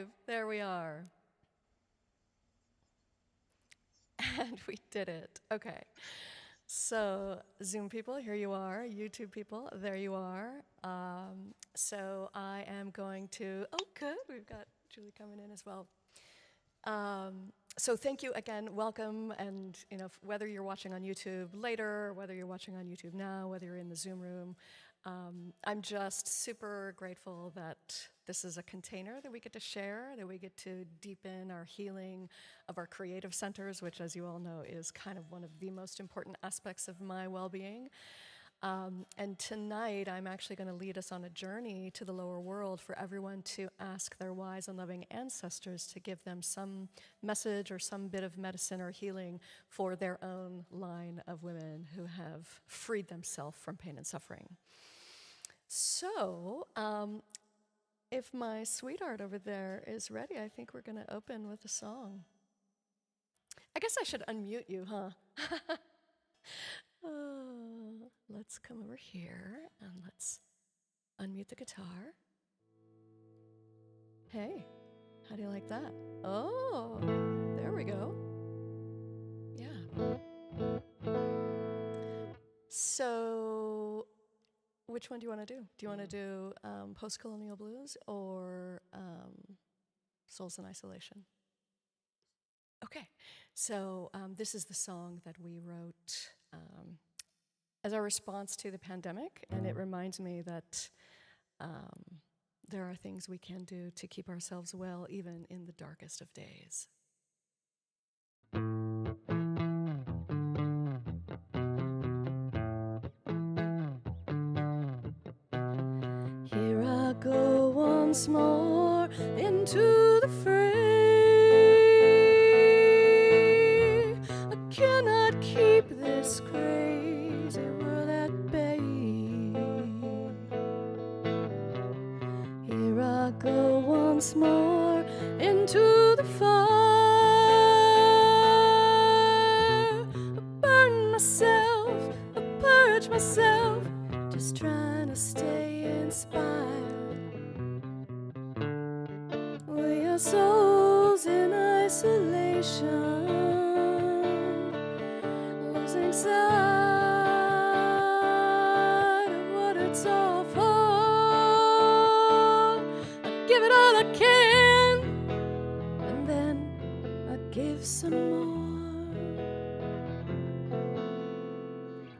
live. There we are. And we did it. Okay. So, Zoom people, here you are. YouTube people, there you are. So, I am going to. Oh, good. We've got Julie coming in as well. So thank you again, welcome, and whether you're watching on YouTube later, whether you're watching on YouTube now, whether you're in the Zoom room, I'm just super grateful that this is a container that we get to share, that we get to deepen our healing of our creative centers, which, as you all know, is kind of one of the most important aspects of my well-being. And tonight, I'm actually going to lead us on a journey to the lower world for everyone to ask their wise and loving ancestors to give them some message or some bit of medicine or healing for their own line of women who have freed themselves from pain and suffering. So, if my sweetheart over there is ready, I think we're going to open with a song. I guess I should unmute you, huh? Let's come over here and let's unmute the guitar. Hey, how do you like that? Oh, there we go. Yeah. So, which one do you want to do? Do you want to do post-colonial blues or souls in isolation? Okay, so this is the song that we wrote as our response to the pandemic, and it reminds me that there are things we can do to keep ourselves well even in the darkest of days. Here I go once more into the fray. I cannot keep this crazy world at bay. Here I go once more into the fire. I burn myself, I purge myself, just trying to stay inspired. We are souls in isolation, losing sight of what it's all for. I give it all I can, and then I give some more.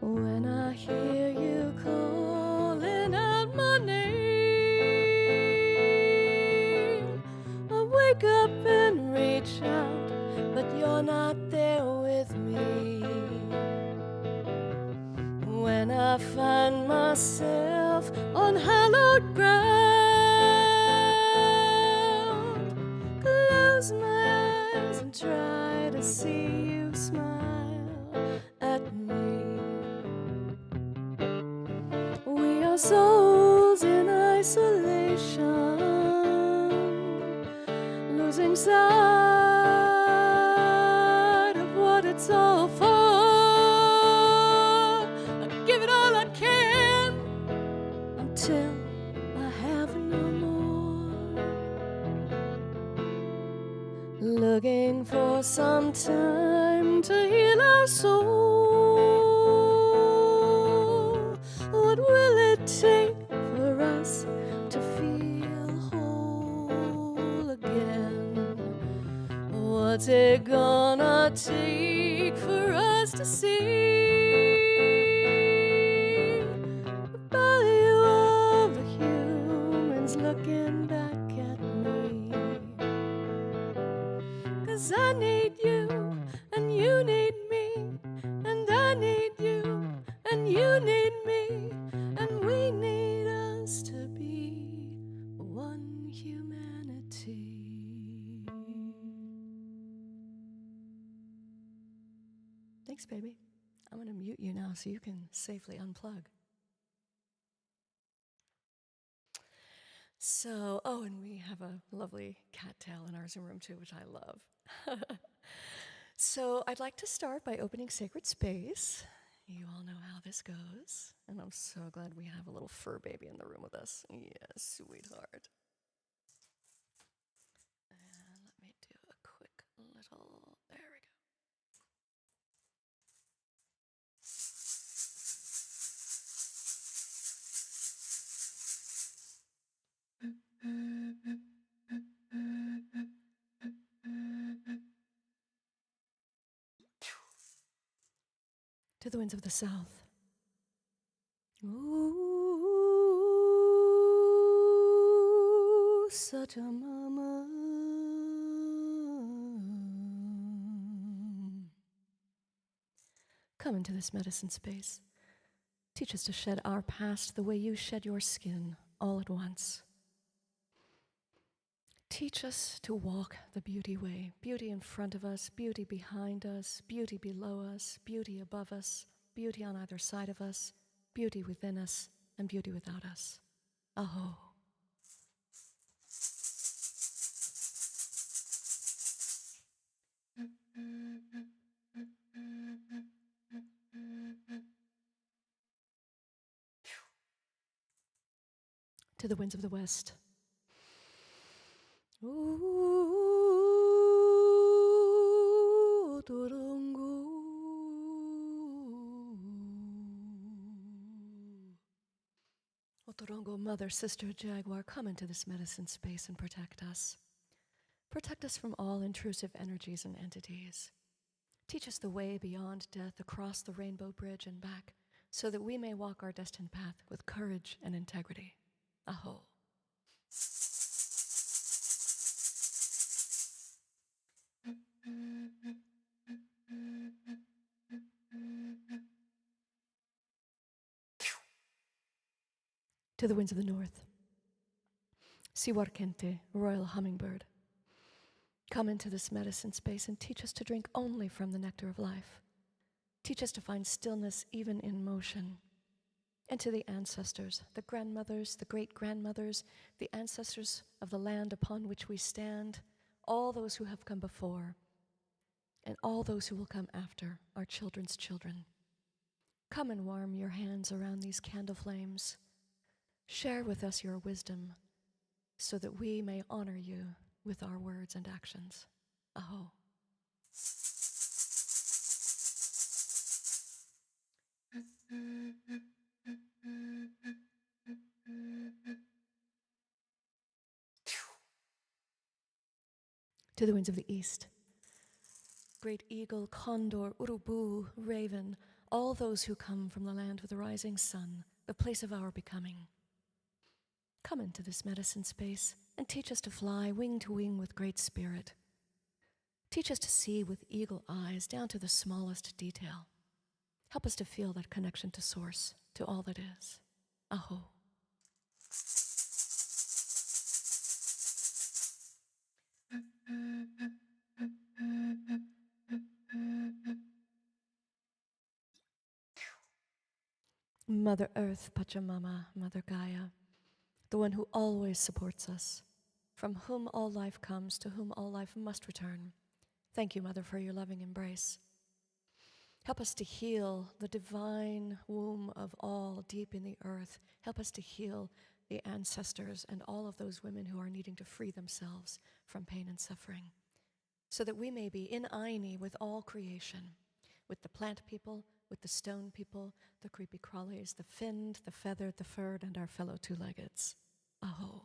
When I hear you calling out my name, I wake up and reach out, but you're not there with me. When I find myself on hallowed ground, close my eyes and try to see you smile at me. We are souls in isolation, losing sight of what it's all for. I give it all I can until I have no more. Looking for some time to heal our soul. What will it take for us to feel whole again? What's it gonna take for us to see the value of the humans looking back at me? 'Cause I need you, and you need me, and I need you, and you need me, and we need us to be one humanity. Thanks, baby. I'm going to mute you now so you can safely unplug. So, oh, and we have a lovely cattail in our Zoom room too, which I love. So I'd like to start by opening sacred space. You all know how this goes, and I'm so glad we have a little fur baby in the room with us. Yes, sweetheart. To the winds of the south. Such a mama. Come into this medicine space. Teach us to shed our past the way you shed your skin all at once. Teach us to walk the beauty way. Beauty in front of us, beauty behind us, beauty below us, beauty above us, beauty on either side of us, beauty within us, and beauty without us. Aho. To the winds of the west. Otorongo, mother, sister, jaguar, come into this medicine space and protect us. Protect us from all intrusive energies and entities. Teach us the way beyond death, across the rainbow bridge and back, so that we may walk our destined path with courage and integrity. Aho. To the winds of the north. Siwarkente, royal hummingbird. Come into this medicine space and teach us to drink only from the nectar of life. Teach us to find stillness even in motion. And to the ancestors, the grandmothers, the great-grandmothers, the ancestors of the land upon which we stand, all those who have come before, and all those who will come after, our children's children. Come and warm your hands around these candle flames. Share with us your wisdom so that we may honor you with our words and actions. Aho. To the winds of the east. Great eagle, condor, urubu, raven, all those who come from the land of the rising sun, the place of our becoming. Come into this medicine space and teach us to fly wing to wing with great spirit. Teach us to see with eagle eyes down to the smallest detail. Help us to feel that connection to source, to all that is. Aho. Mother Earth, Pachamama, Mother Gaia, the one who always supports us, from whom all life comes, to whom all life must return. Thank you, Mother, for your loving embrace. Help us to heal the divine womb of all deep in the earth. Help us to heal the ancestors and all of those women who are needing to free themselves from pain and suffering, so that we may be in Aini with all creation, with the plant people, with the stone people, the creepy crawlies, the finned, the feathered, the furred, and our fellow two-leggeds. Aho.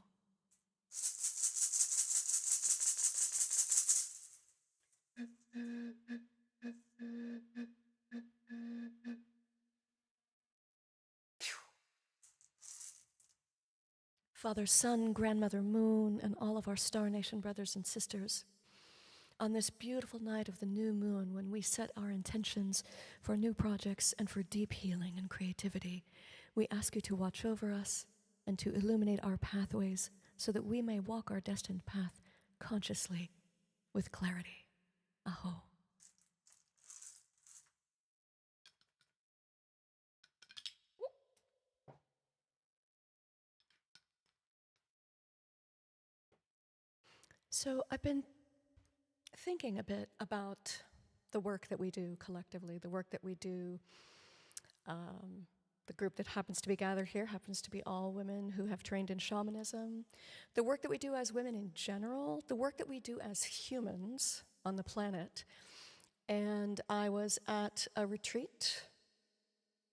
Father, Sun, Grandmother Moon, and all of our Star Nation brothers and sisters, on this beautiful night of the new moon, when we set our intentions for new projects and for deep healing and creativity, we ask you to watch over us and to illuminate our pathways so that we may walk our destined path consciously with clarity. Aho. So I've been thinking a bit about the work that we do collectively, the work that we do. The group that happens to be gathered here happens to be all women who have trained in shamanism. The work that we do as women in general, the work that we do as humans on the planet. And I was at a retreat.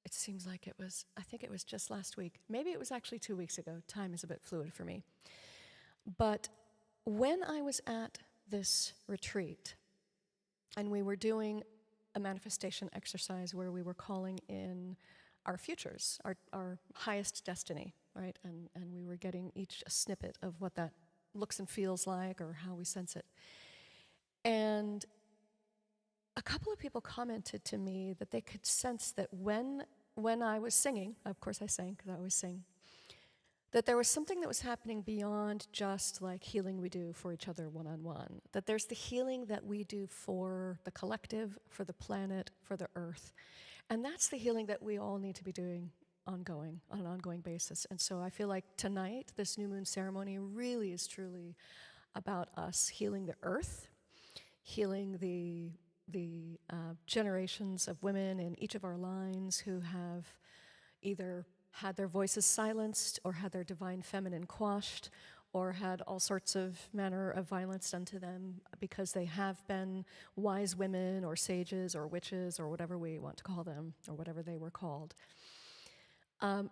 It seems like I think it was just last week. Maybe it was actually 2 weeks ago. Time is a bit fluid for me. But when I was at this retreat, and we were doing a manifestation exercise where we were calling in our futures, our highest destiny, right? And we were getting each a snippet of what that looks and feels like or how we sense it. And a couple of people commented to me that they could sense that when I was singing, of course I sang because I always sing, that there was something that was happening beyond just like healing we do for each other one-on-one, that there's the healing that we do for the collective, for the planet, for the earth. And that's the healing that we all need to be doing on an ongoing basis. And so I feel like tonight, this new moon ceremony really is truly about us healing the earth, healing the generations of women in each of our lines who have either had their voices silenced or had their divine feminine quashed or had all sorts of manner of violence done to them because they have been wise women or sages or witches or whatever we want to call them or whatever they were called.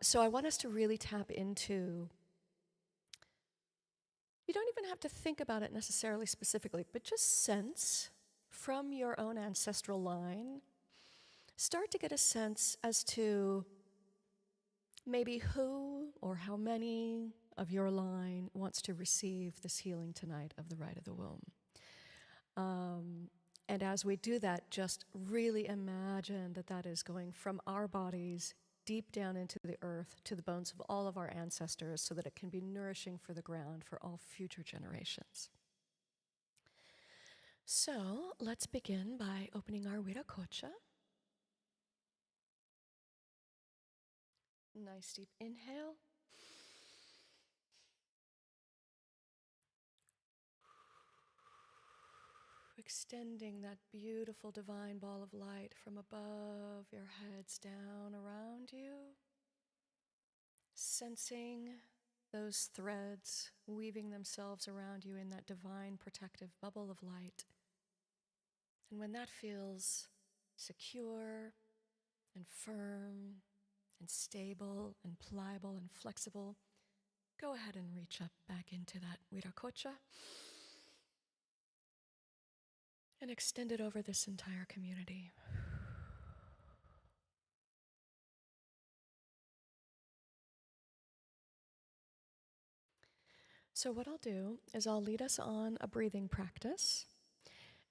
So I want us to really tap into, you don't even have to think about it necessarily specifically, but just sense from your own ancestral line, start to get a sense as to maybe who or how many of your line wants to receive this healing tonight of the rite of the womb. And as we do that, just really imagine that that is going from our bodies deep down into the earth to the bones of all of our ancestors so that it can be nourishing for the ground for all future generations. So let's begin by opening our Viracocha. Nice deep inhale. Extending that beautiful divine ball of light from above your heads down around you. Sensing those threads weaving themselves around you in that divine protective bubble of light. And when that feels secure and firm and stable and pliable and flexible, go ahead and reach up back into that Viracocha and extend it over this entire community. So what I'll do is I'll lead us on a breathing practice,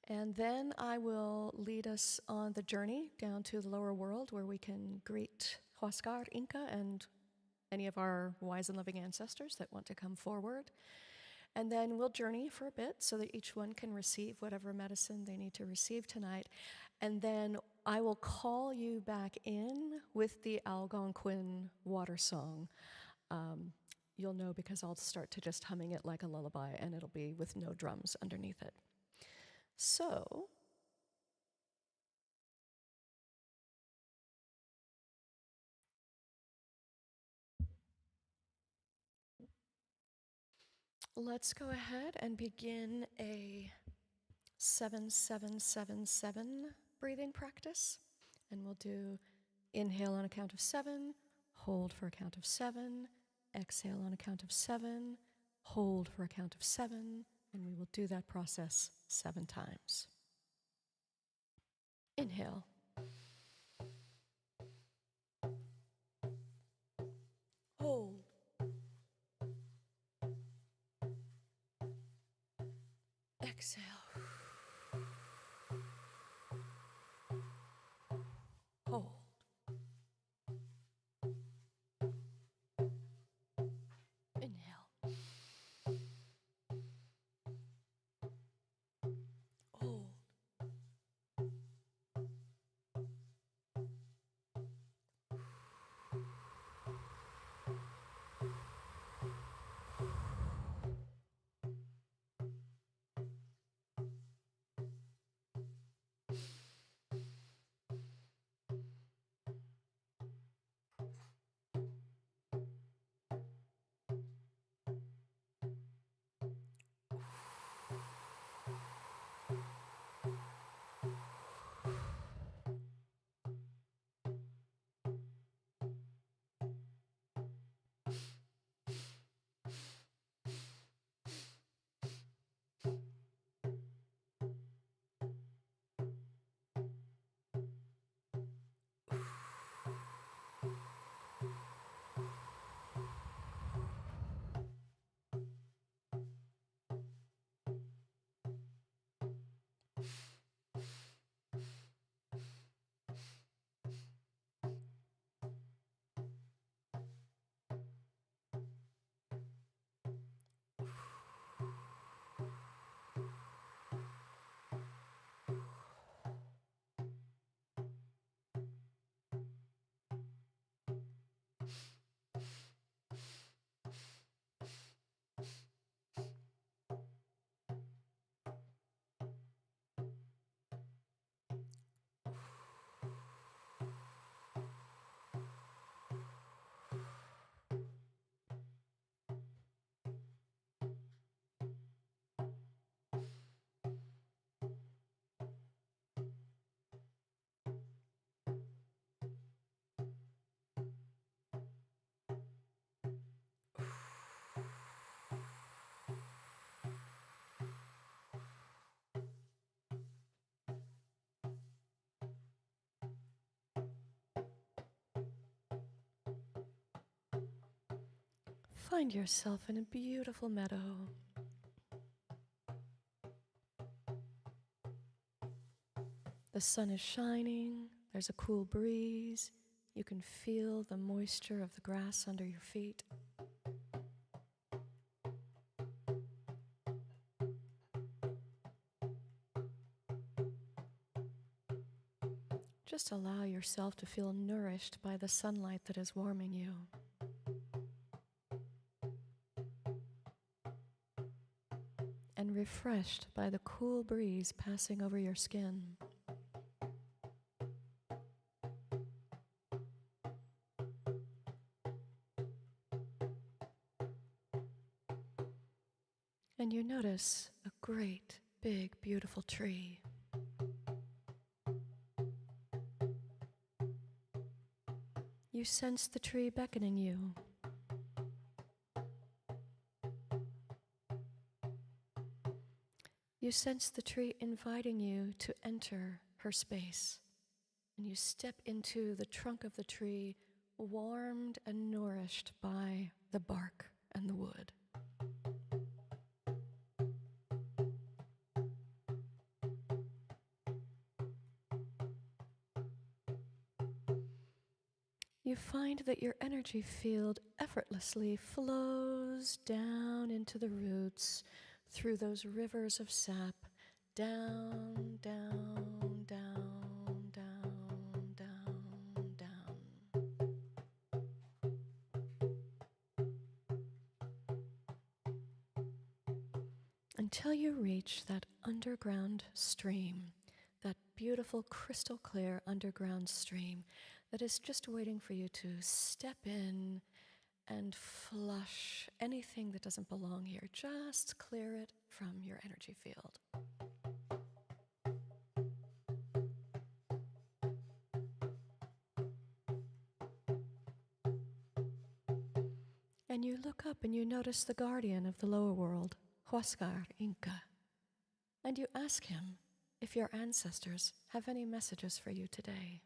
and then I will lead us on the journey down to the lower world where we can greet Huascar, Inca, and any of our wise and loving ancestors that want to come forward. And then we'll journey for a bit so that each one can receive whatever medicine they need to receive tonight. And then I will call you back in with the Algonquin water song. You'll know because I'll start to just humming it like a lullaby, and it'll be with no drums underneath it. So, let's go ahead and begin a 7-7-7-7 breathing practice. And we'll do inhale on a count of 7, hold for a count of 7, exhale on a count of 7, hold for a count of 7, and we will do that process 7 times. Inhale. Hold. Exhale. Hold. Inhale. Hold. Find yourself in a beautiful meadow. The sun is shining, there's a cool breeze, you can feel the moisture of the grass under your feet. Just allow yourself to feel nourished by the sunlight that is warming you. And refreshed by the cool breeze passing over your skin. And you notice a great, big, beautiful tree. You sense the tree beckoning you. You sense the tree inviting you to enter her space. And you step into the trunk of the tree, warmed and nourished by the bark and the wood. You find that your energy field effortlessly flows down into the roots through those rivers of sap, down, down, down, down, down, down. Until you reach that underground stream, that beautiful crystal clear underground stream that is just waiting for you to step in and flush anything that doesn't belong here. Just clear it from your energy field. And you look up and you notice the guardian of the lower world, Huascar Inca. And you ask him if your ancestors have any messages for you today.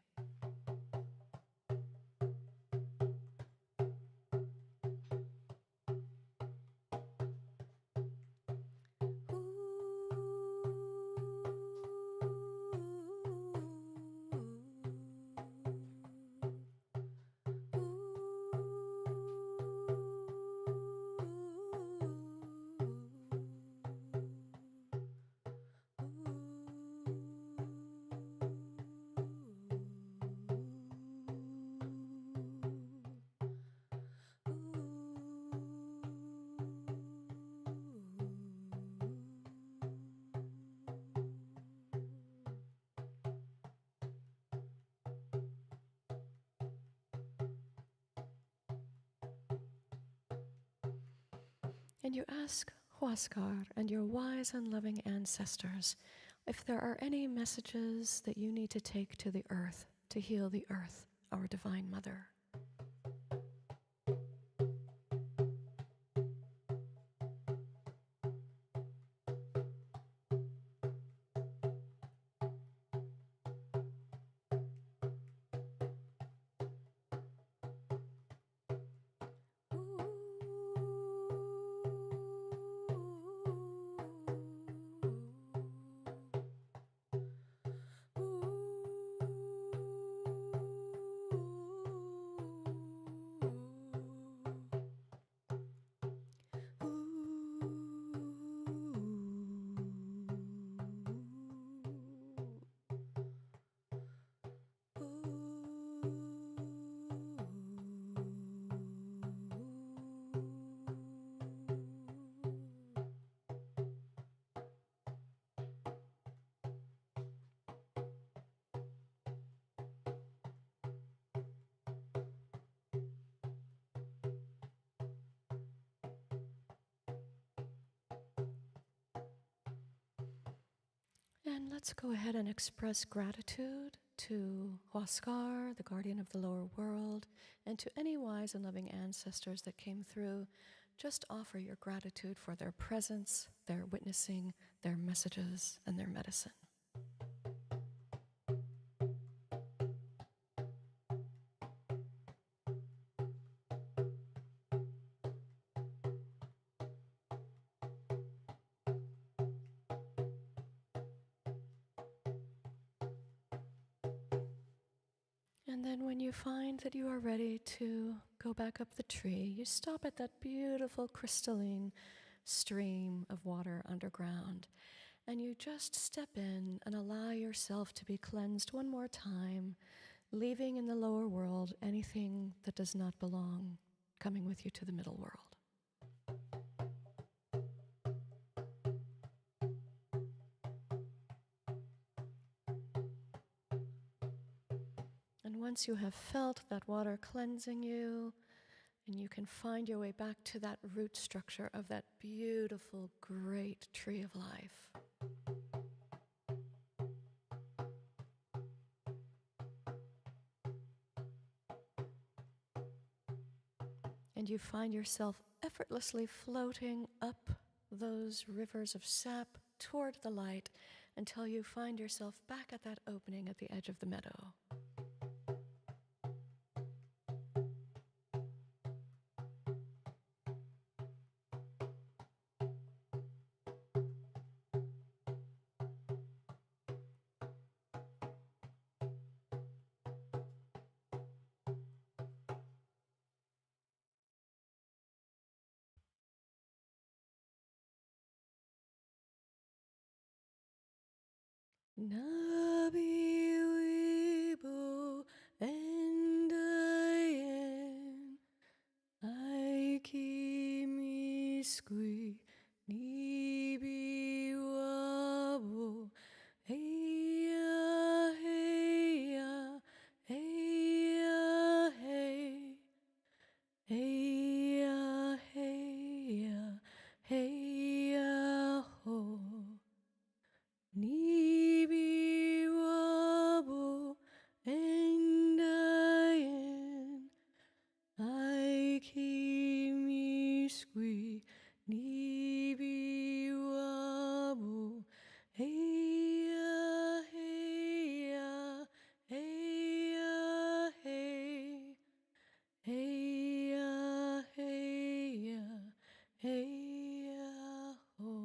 And you ask Huascar and your wise and loving ancestors if there are any messages that you need to take to the earth to heal the earth, our Divine Mother. And let's go ahead and express gratitude to Huascar, the guardian of the lower world, and to any wise and loving ancestors that came through. Just offer your gratitude for their presence, their witnessing, their messages, and their medicine. And then when you find that you are ready to go back up the tree, you stop at that beautiful crystalline stream of water underground. And you just step in and allow yourself to be cleansed one more time, leaving in the lower world anything that does not belong, coming with you to the middle world. And once you have felt that water cleansing you, and you can find your way back to that root structure of that beautiful, great tree of life. And you find yourself effortlessly floating up those rivers of sap toward the light until you find yourself back at that opening at the edge of the meadow. Nabi wibu endayen aiki miskui nibi wabo heya heya heya hey heya heya heya ho Nibi wabo endayen aiki miskui nibi wabo heya heya heya hey heya heya heya ho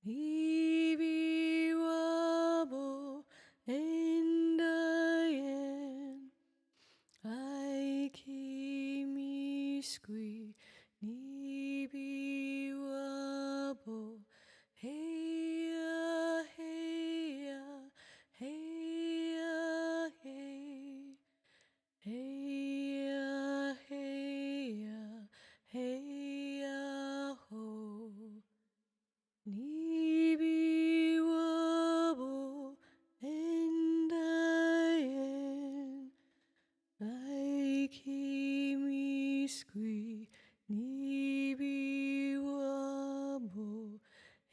Nibi wabo endayen aiki miskui nibi wabo heya heya heya hey heya heya heya ho Nibi wabo endayen aiki miskui nibi wabo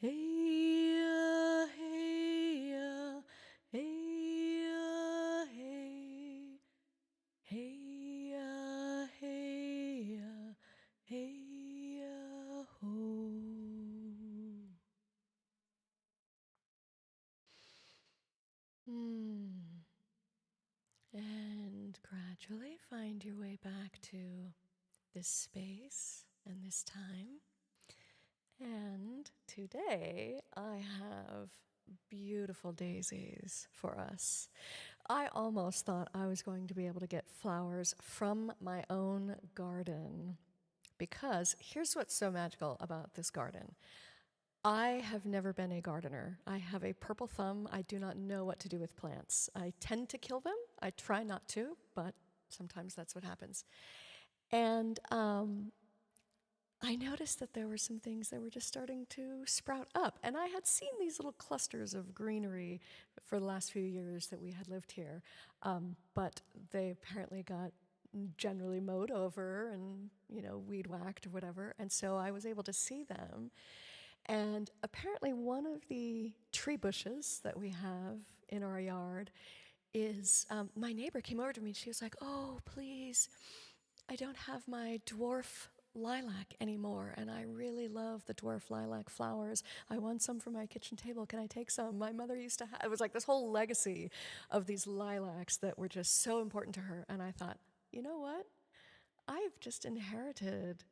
heya heya heya hey heya heya heya ho And gradually find your way back to this space and this time. And today I have beautiful daisies for us. I almost thought I was going to be able to get flowers from my own garden because here's what's so magical about this garden. I have never been a gardener. I have a purple thumb. I do not know what to do with plants. I tend to kill them. I try not to, but sometimes that's what happens. And I noticed that there were some things that were just starting to sprout up. And I had seen these little clusters of greenery for the last few years that we had lived here. But they apparently got generally mowed over and, weed whacked or whatever. And so I was able to see them. And apparently one of the tree bushes that we have in our yard is, my neighbor came over to me and she was like, "Oh, please, I don't have my dwarf lilac anymore, and I really love the dwarf lilac flowers. I want some for my kitchen table. Can I take some? My mother used to have," it was like this whole legacy of these lilacs that were just so important to her. And I thought, you know what? I've just inherited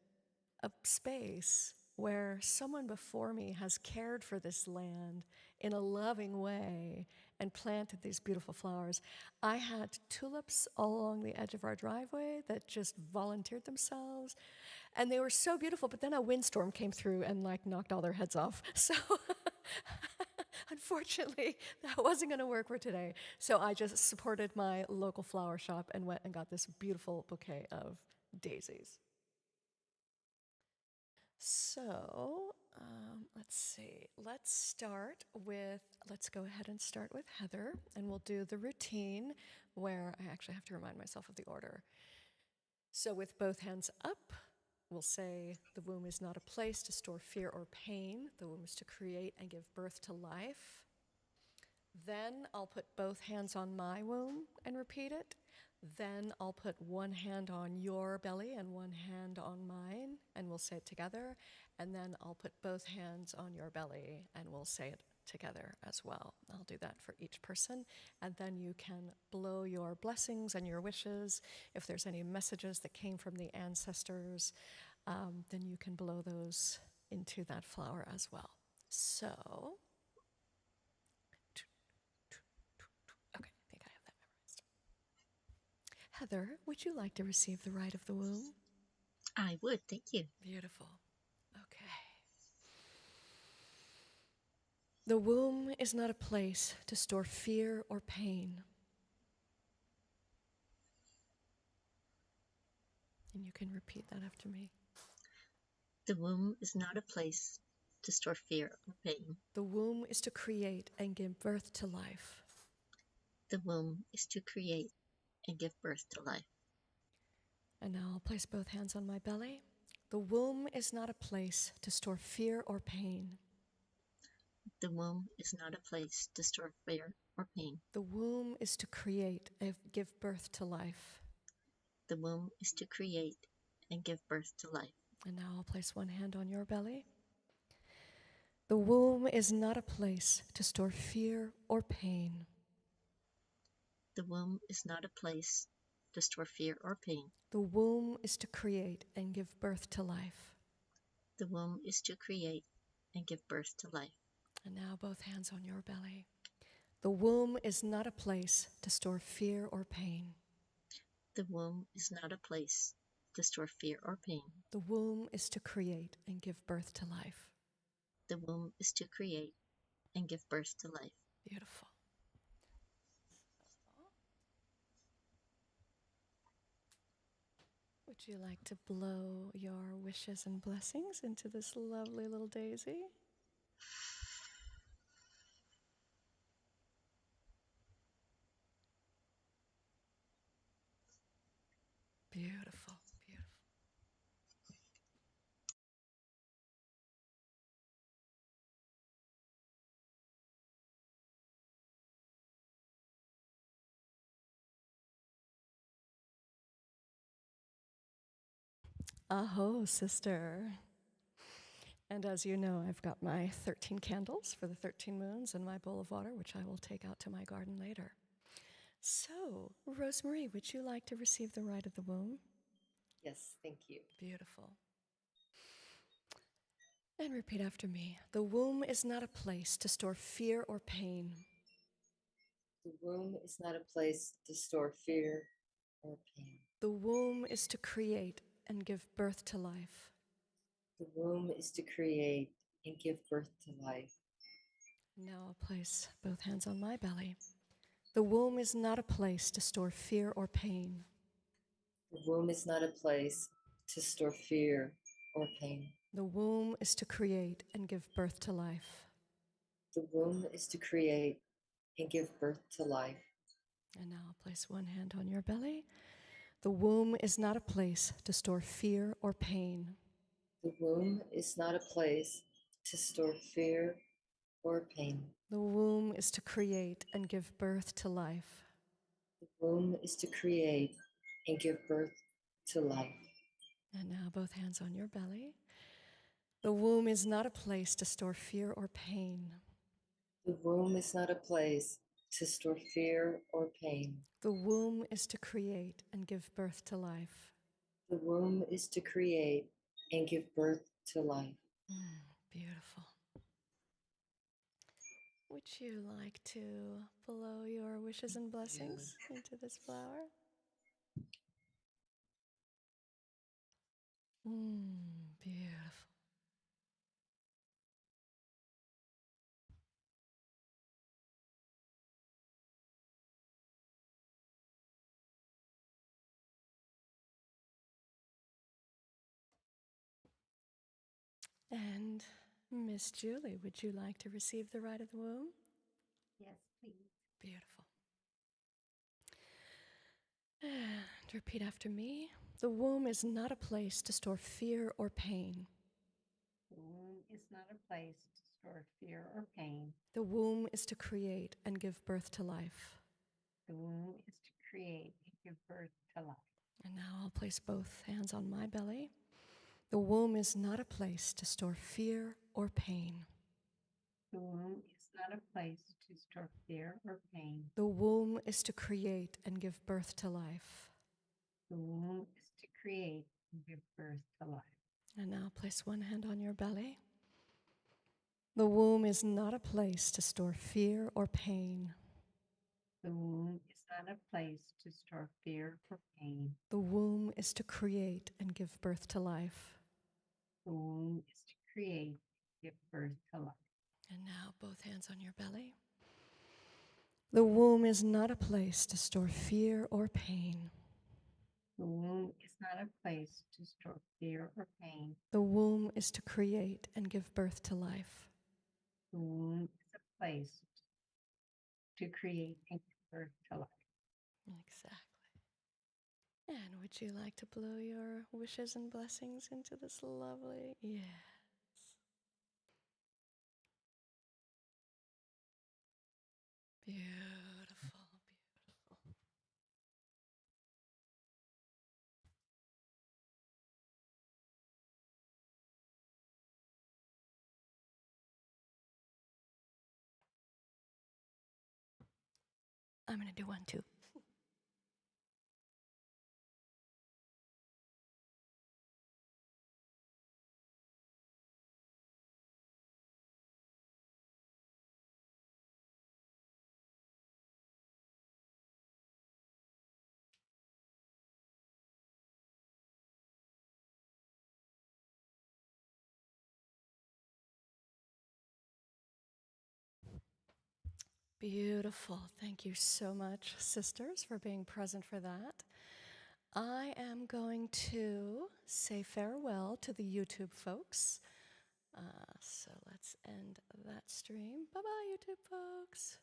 a space where someone before me has cared for this land in a loving way and planted these beautiful flowers. I had tulips all along the edge of our driveway that just volunteered themselves, and they were so beautiful, but then a windstorm came through and like knocked all their heads off. So unfortunately, that wasn't going to work for today. So I just supported my local flower shop and went and got this beautiful bouquet of daisies. So let's see. Let's go ahead and start with Heather, and we'll do the routine where I actually have to remind myself of the order. So, with both hands up, we'll say the womb is not a place to store fear or pain. The womb is to create and give birth to life. Then I'll put both hands on my womb and repeat it. Then I'll put one hand on your belly and one hand on mine, and we'll say it together. And then I'll put both hands on your belly, and we'll say it together as well. I'll do that for each person. And then you can blow your blessings and your wishes. If there's any messages that came from the ancestors, then you can blow those into that flower as well. So, okay, I think I have that memorized. Heather, would you like to receive the rite of the womb? I would, thank you. Beautiful. Okay. The womb is not a place to store fear or pain. And you can repeat that after me. The womb is not a place to store fear or pain. The womb is to create and give birth to life. The womb is to create and give birth to life. And now I'll place both hands on my belly. The womb is not a place to store fear or pain. The womb is not a place to store fear or pain. The womb is to create and give birth to life. The womb is to create and give birth to life. And now I'll place one hand on your belly. The womb is not a place to store fear or pain. The womb is not a place to store fear or pain. The womb is to create and give birth to life. The womb is to create and give birth to life. And now both hands on your belly. The womb is not a place to store fear or pain. The womb is not a place to store fear or pain. The womb is to create and give birth to life. The womb is to create and give birth to life. Beautiful. Would you like to blow your wishes and blessings into this lovely little daisy? Beautiful, beautiful. Aho, sister. And as you know, I've got my 13 candles for the 13 moons and my bowl of water, which I will take out to my garden later. So, Rosemarie, would you like to receive the rite of the womb? Yes, thank you. Beautiful. And repeat after me. The womb is not a place to store fear or pain. The womb is not a place to store fear or pain. The womb is to create and give birth to life. The womb is to create and give birth to life. Now I'll place both hands on my belly. The womb is not a place to store fear or pain. The womb is not a place to store fear or pain. The womb is to create and give birth to life. The womb is to create and give birth to life. And now I'll place one hand on your belly. The womb is not a place to store fear or pain. The womb is not a place to store fear or pain. The womb is to create and give birth to life. The womb is to create and give birth to life. And now both hands on your belly. The womb is not a place to store fear or pain. The womb is not a place to store fear or pain. The womb is to create and give birth to life. The womb is to create and give birth to life. Beautiful. Would you like to blow your wishes and blessings into this flower? Beautiful. And Miss Julie, would you like to receive the rite of the womb? Yes, please. Beautiful. And repeat after me. The womb is not a place to store fear or pain. The womb is not a place to store fear or pain. The womb is to create and give birth to life. The womb is to create and give birth to life. And now I'll place both hands on my belly. The womb is not a place to store fear or pain. The womb is not a place to store fear or pain. The womb is to create and give birth to life. The womb is to create and give birth to life. And now place one hand on your belly. The womb is not a place to store fear or pain. The womb is not a place to store fear or pain. The womb is to create and give birth to life. The womb is to create and give birth to life. And now both hands on your belly. The womb is not a place to store fear or pain. The womb is not a place to store fear or pain. The womb is to create and give birth to life. The womb is a place to create and give birth to life. Exactly. And would you like to blow your wishes and blessings into this lovely? Yes. Beautiful, beautiful. I'm going to do one too. Beautiful. Thank you so much, sisters, for being present for that. I am going to say farewell to the YouTube folks. So let's end that stream. Bye-bye, YouTube folks.